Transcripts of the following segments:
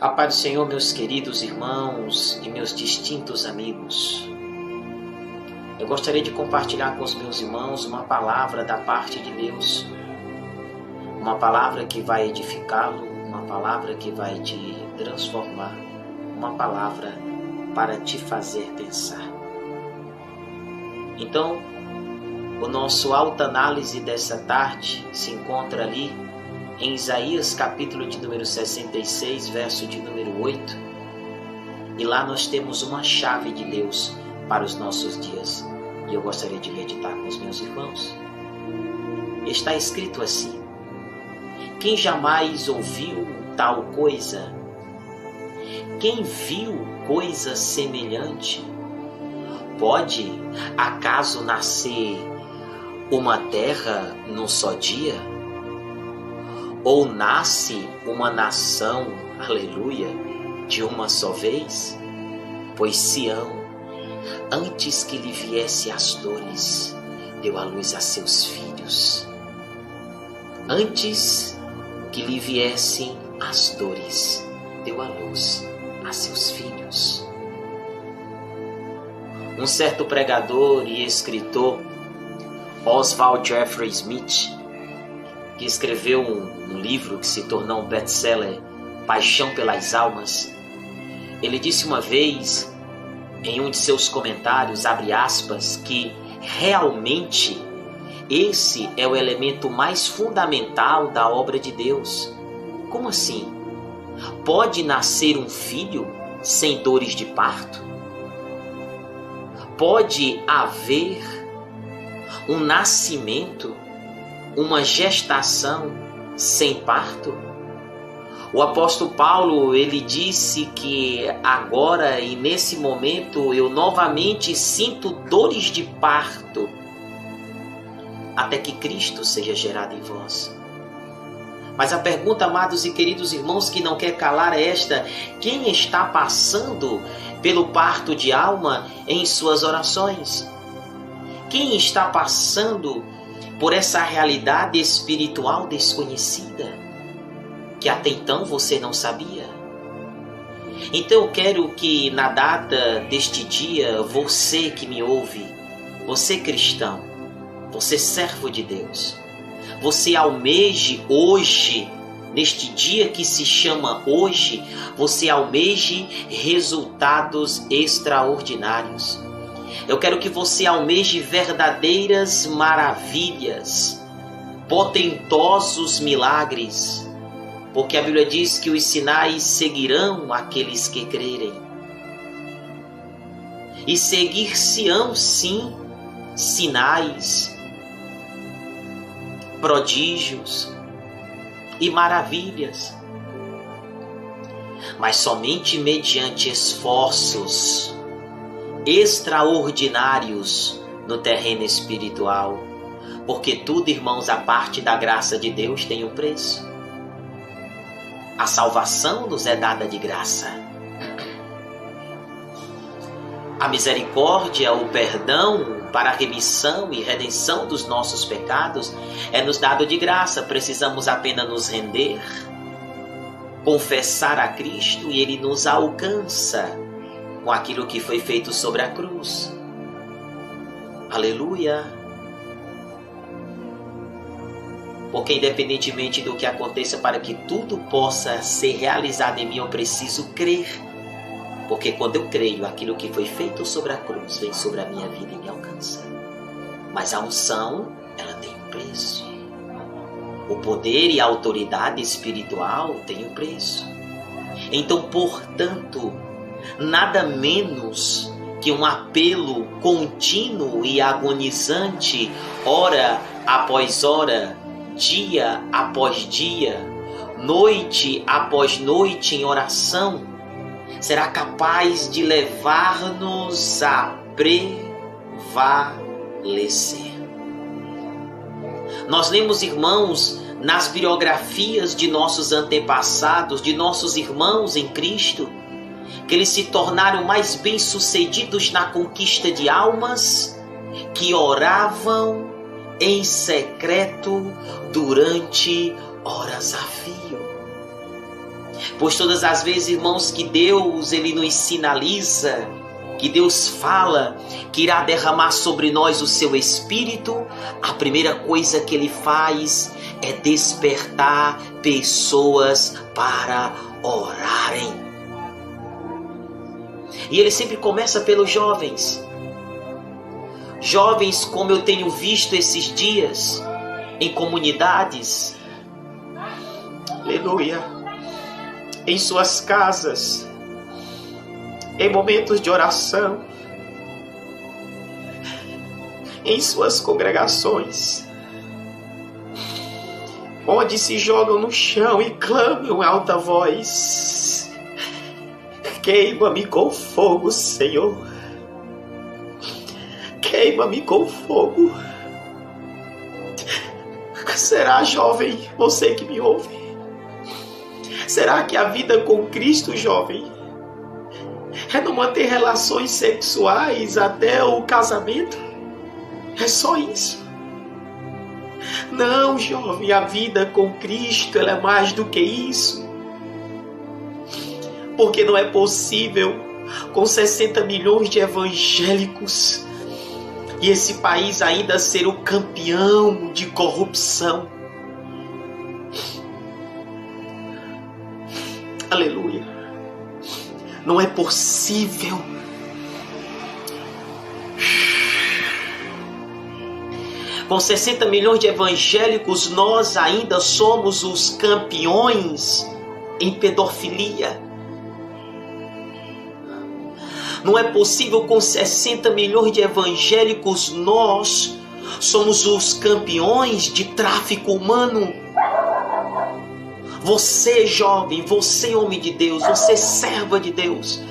A paz do Senhor, meus queridos irmãos e meus distintos amigos. Eu gostaria de compartilhar com os meus irmãos uma palavra da parte de Deus. Uma palavra que vai edificá-lo, uma palavra que vai te transformar, uma palavra para te fazer pensar. Então, o nosso autoanálise dessa tarde se encontra ali em Isaías capítulo de número 66, verso de número 8. E lá nós temos uma chave de Deus para os nossos dias. E eu gostaria de meditar com os meus irmãos. Está escrito assim: quem jamais ouviu tal coisa? Quem viu coisa semelhante? Pode acaso nascer uma terra num só dia? Ou nasce uma nação, aleluia, de uma só vez? Pois Sião, antes que lhe viesse as dores, deu à luz a seus filhos. Antes que lhe viessem as dores, deu à luz a seus filhos. Um certo pregador e escritor, Oswald Jeffrey Smith, que escreveu um livro que se tornou um best-seller, Paixão pelas Almas, ele disse uma vez, em um de seus comentários, abre aspas, que realmente esse é o elemento mais fundamental da obra de Deus. Como assim? Pode nascer um filho sem dores de parto? Pode haver um nascimento, uma gestação sem parto? O apóstolo Paulo, ele disse que agora e nesse momento eu novamente sinto dores de parto até que Cristo seja gerado em vós. Mas a pergunta, amados e queridos irmãos, que não quer calar é esta: quem está passando pelo parto de alma em suas orações? Quem está passando por essa realidade espiritual desconhecida, que até então você não sabia? Então eu quero que na data deste dia, você que me ouve, você cristão, você servo de Deus, você almeje hoje, neste dia que se chama hoje, você almeje resultados extraordinários. Eu quero que você almeje verdadeiras maravilhas, potentosos milagres, porque a Bíblia diz que os sinais seguirão aqueles que crerem. E seguir-se-ão, sim, sinais, prodígios e maravilhas, mas somente mediante esforços extraordinários no terreno espiritual, porque tudo, irmãos, a parte da graça de Deus tem um preço. A salvação nos é dada de graça. A misericórdia, o perdão para a remissão e redenção dos nossos pecados é nos dado de graça. Precisamos apenas nos render, confessar a Cristo e Ele nos alcança com aquilo que foi feito sobre a cruz. Aleluia! Porque independentemente do que aconteça, para que tudo possa ser realizado em mim, eu preciso crer. Porque quando eu creio, aquilo que foi feito sobre a cruz vem sobre a minha vida e me alcança. Mas a unção, ela tem um preço. O poder e a autoridade espiritual tem um preço. Então, portanto, nada menos que um apelo contínuo e agonizante, hora após hora, dia após dia, noite após noite em oração, será capaz de levar-nos a prevalecer. Nós lemos, irmãos, nas biografias de nossos antepassados, de nossos irmãos em Cristo, que eles se tornaram mais bem-sucedidos na conquista de almas, que oravam em secreto durante horas a fio. Pois todas as vezes, irmãos, que Deus ele nos sinaliza, que Deus fala que irá derramar sobre nós o seu Espírito, a primeira coisa que Ele faz é despertar pessoas para orarem. E Ele sempre começa pelos jovens. Jovens, como eu tenho visto esses dias, em comunidades, aleluia, em suas casas, em momentos de oração, em suas congregações, onde se jogam no chão e clamam em alta voz: queima-me com fogo, Senhor, queima-me com fogo. Será, jovem, você que me ouve, será que a vida com Cristo, jovem, é não manter relações sexuais até o casamento? É só isso? Não, jovem, a vida com Cristo ela é mais do que isso. Porque não é possível, com 60 milhões de evangélicos, e esse país ainda ser o campeão de corrupção. Aleluia. Não é possível. Com 60 milhões de evangélicos, nós ainda somos os campeões em pedofilia. Não é possível, com 60 milhões de evangélicos, nós somos os campeões de tráfico humano. Você, jovem, você, homem de Deus, você, serva de Deus,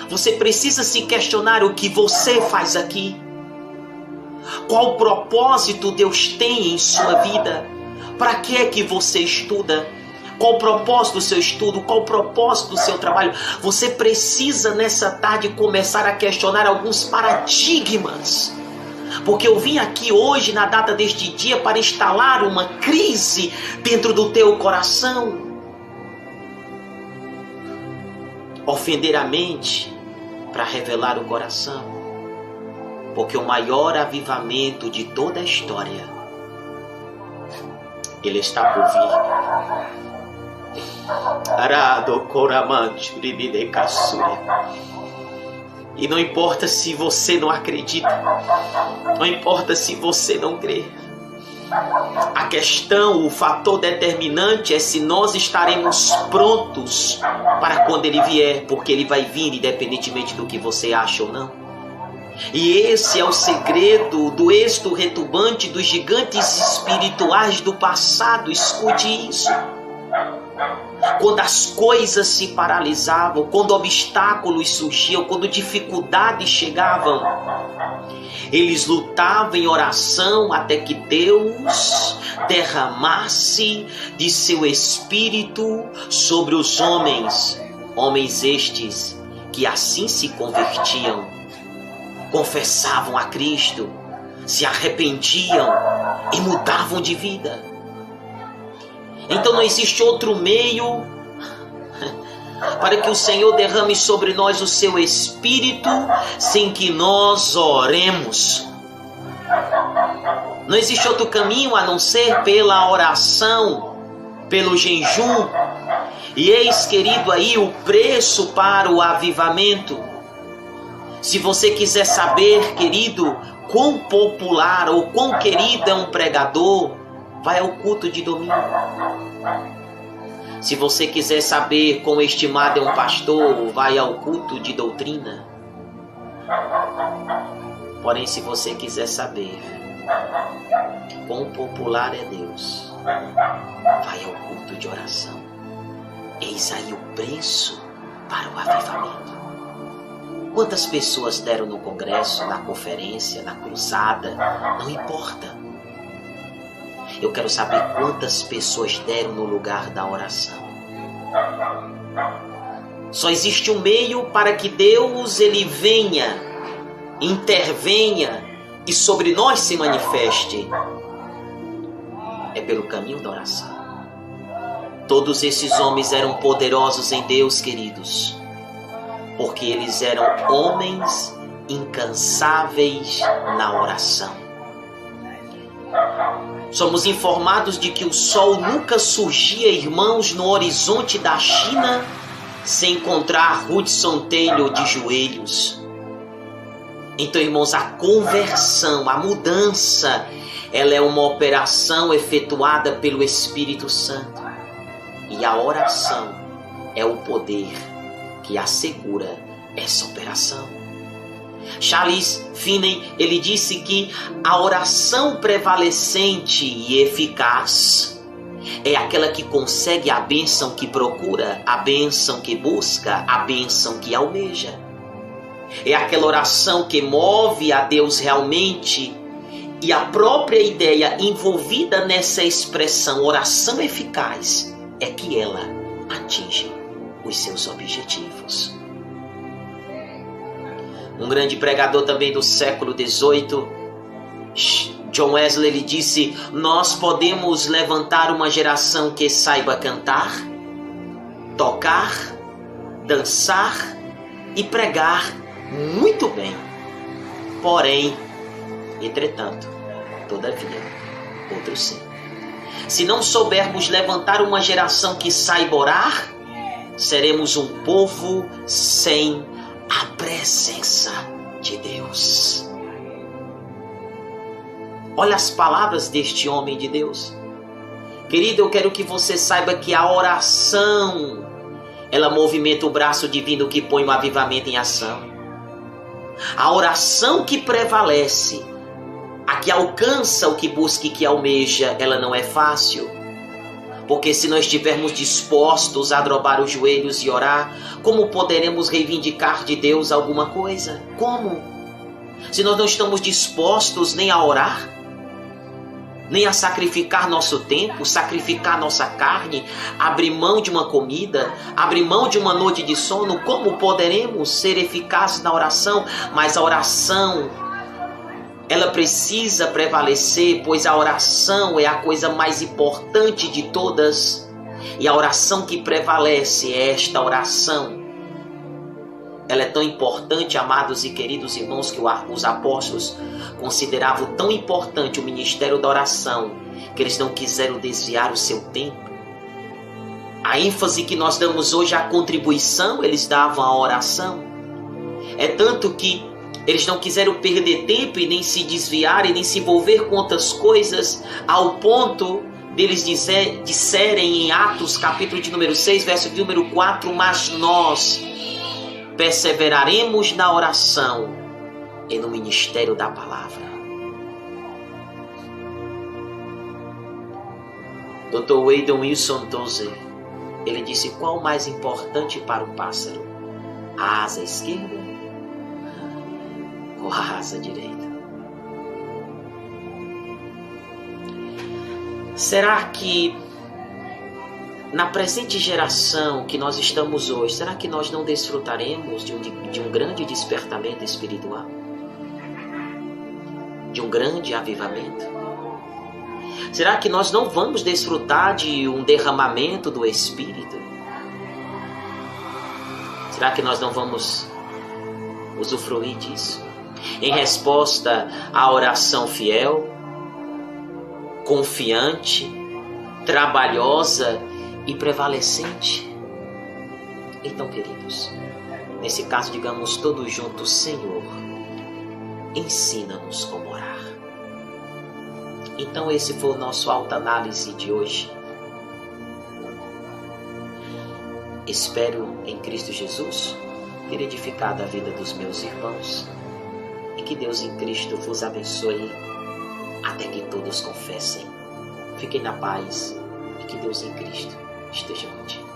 você precisa se questionar o que você faz aqui. Qual propósito Deus tem em sua vida? Para que é que você estuda? Qual o propósito do seu estudo? Qual o propósito do seu trabalho? Você precisa nessa tarde começar a questionar alguns paradigmas. Porque eu vim aqui hoje, na data deste dia, para instalar uma crise dentro do teu coração. Ofender a mente para revelar o coração. Porque o maior avivamento de toda a história, ele está por vir. Arado coramante ribide caçure. E não importa se você não acredita, não importa se você não crê. A questão, o fator determinante é se nós estaremos prontos para quando ele vier, porque ele vai vir independentemente do que você acha ou não. E esse é o segredo do êxito retumbante dos gigantes espirituais do passado. Escute isso. Quando as coisas se paralisavam, quando obstáculos surgiam, quando dificuldades chegavam, eles lutavam em oração até que Deus derramasse de seu Espírito sobre os homens. Homens estes que assim se convertiam, confessavam a Cristo, se arrependiam e mudavam de vida. Então não existe outro meio para que o Senhor derrame sobre nós o seu Espírito sem que nós oremos. Não existe outro caminho a não ser pela oração, pelo jejum. E eis, querido, aí o preço para o avivamento. Se você quiser saber, querido, quão popular ou quão querido é um pregador, vai ao culto de domingo. Se você quiser saber quão estimado é um pastor, vai ao culto de doutrina. Porém, se você quiser saber quão popular é Deus, vai ao culto de oração. Eis aí o preço para o avivamento. Quantas pessoas deram no congresso, na conferência, na cruzada, não importa. Eu quero saber quantas pessoas deram no lugar da oração. Só existe um meio para que Deus ele venha, intervenha e sobre nós se manifeste. É pelo caminho da oração. Todos esses homens eram poderosos em Deus, queridos, porque eles eram homens incansáveis na oração. Somos informados de que o sol nunca surgia, irmãos, no horizonte da China sem encontrar Hudson Taylor de joelhos. Então, irmãos, a conversão, a mudança, ela é uma operação efetuada pelo Espírito Santo. E a oração é o poder que assegura essa operação. Charles Finney, ele disse que a oração prevalecente e eficaz é aquela que consegue a bênção que procura, a bênção que busca, a bênção que almeja. É aquela oração que move a Deus realmente, e a própria ideia envolvida nessa expressão oração eficaz é que ela atinge os seus objetivos. Um grande pregador também do século XVIII, John Wesley, ele disse: nós podemos levantar uma geração que saiba cantar, tocar, dançar e pregar muito bem. Porém, entretanto, todavia, outro sim. Se não soubermos levantar uma geração que saiba orar, seremos um povo sem a presença de Deus. Olha as palavras deste homem de Deus. Querido, eu quero que você saiba que a oração, ela movimenta o braço divino que põe o avivamento em ação. A oração que prevalece, a que alcança o que busca e que almeja, ela não é fácil. Porque se nós estivermos dispostos a dobrar os joelhos e orar, como poderemos reivindicar de Deus alguma coisa? Como? Se nós não estamos dispostos nem a orar, nem a sacrificar nosso tempo, sacrificar nossa carne, abrir mão de uma comida, abrir mão de uma noite de sono, como poderemos ser eficazes na oração? Mas a oração, ela precisa prevalecer, pois a oração é a coisa mais importante de todas. E a oração que prevalece é esta oração. Ela é tão importante, amados e queridos irmãos, que os apóstolos consideravam tão importante o ministério da oração, que eles não quiseram desviar o seu tempo. A ênfase que nós damos hoje à contribuição, eles davam à oração. É tanto que eles não quiseram perder tempo e nem se desviar e nem se envolver com outras coisas, ao ponto deles disserem em Atos, capítulo de número 6, verso de número 4, mas nós perseveraremos na oração e no ministério da palavra. Dr. Wayne Wilson Tozer, ele disse: qual o mais importante para o pássaro? A asa esquerda ou a asa direita? Será que na presente geração que nós estamos hoje, será que nós não desfrutaremos de um grande despertamento espiritual? De um grande avivamento? Será que nós não vamos desfrutar de um derramamento do Espírito? Será que nós não vamos usufruir disso? Em resposta à oração fiel, confiante, trabalhosa e prevalecente. Então, queridos, nesse caso, digamos todos juntos: Senhor, ensina-nos como orar. Então, esse foi o nosso autoanálise de hoje. Espero em Cristo Jesus ter edificado a vida dos meus irmãos, e que Deus em Cristo vos abençoe até que todos confessem. Fiquem na paz e que Deus em Cristo esteja contigo.